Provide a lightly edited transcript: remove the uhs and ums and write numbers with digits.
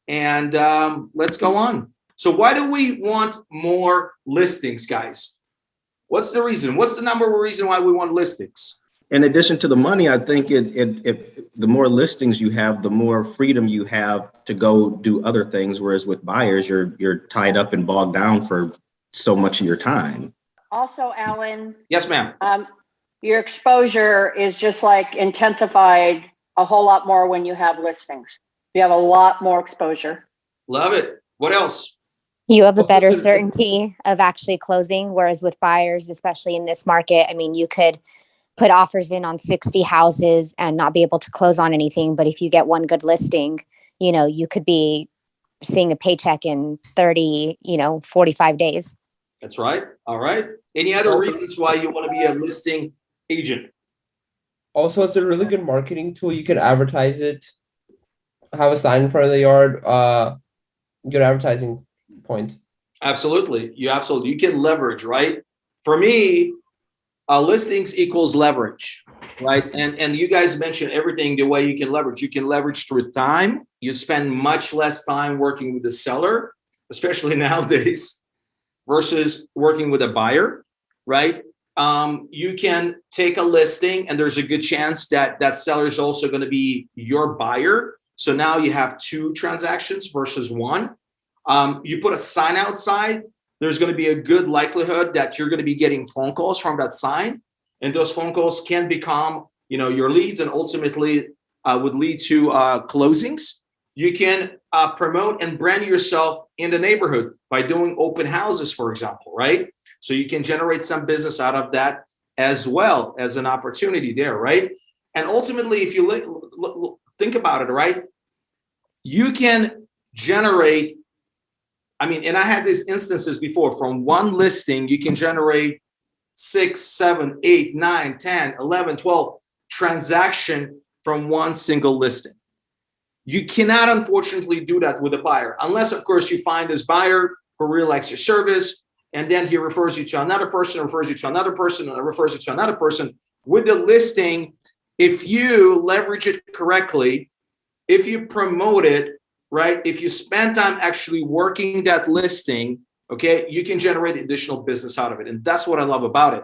And let's go on. So why do we want more listings, guys? What's the reason? What's the number one reason why we want listings? In addition to the money, I think if the more listings you have, the more freedom you have to go do other things. Whereas with buyers, you're tied up and bogged down for so much of your time. Also, Alan. Yes, ma'am. Your exposure is just like intensified a whole lot more when you have listings. You have a lot more exposure. Love it. What else? You have a better certainty of actually closing, whereas with buyers, especially in this market, I mean, you could put offers in on 60 houses and not be able to close on anything. But if you get one good listing, you know, you could be seeing a paycheck in 30, 45 days. That's right. All right. Any other reasons why you want to be a listing agent? Also, it's a really good marketing tool. You can advertise it, have a sign in front of the yard, good advertising point. Absolutely. You can leverage, right? For me, listings equals leverage, right? And you guys mentioned everything the way you can leverage. You can leverage through time. You spend much less time working with the seller, especially nowadays, versus working with a buyer, right? You can take a listing and there's a good chance that that seller is also going to be your buyer. So now you have two transactions versus one. You put a sign outside, there's going to be a good likelihood that you're going to be getting phone calls from that sign. And those phone calls can become, your leads and ultimately would lead to closings. You can promote and brand yourself in the neighborhood by doing open houses, for example, right? So you can generate some business out of that as well as an opportunity there, right? And ultimately, if you think about it, right, you can generate, and I had these instances before, from one listing, you can generate 6, 7, 8, 9, 10, 11, 12 transaction from one single listing. You cannot, unfortunately, do that with a buyer, unless, of course, you find this buyer who really likes your service, and then he refers you to another person, refers you to another person, and refers you to another person. With the listing, if you leverage it correctly, if you promote it, right, if you spend time actually working that listing, okay, you can generate additional business out of it. And that's what I love about it.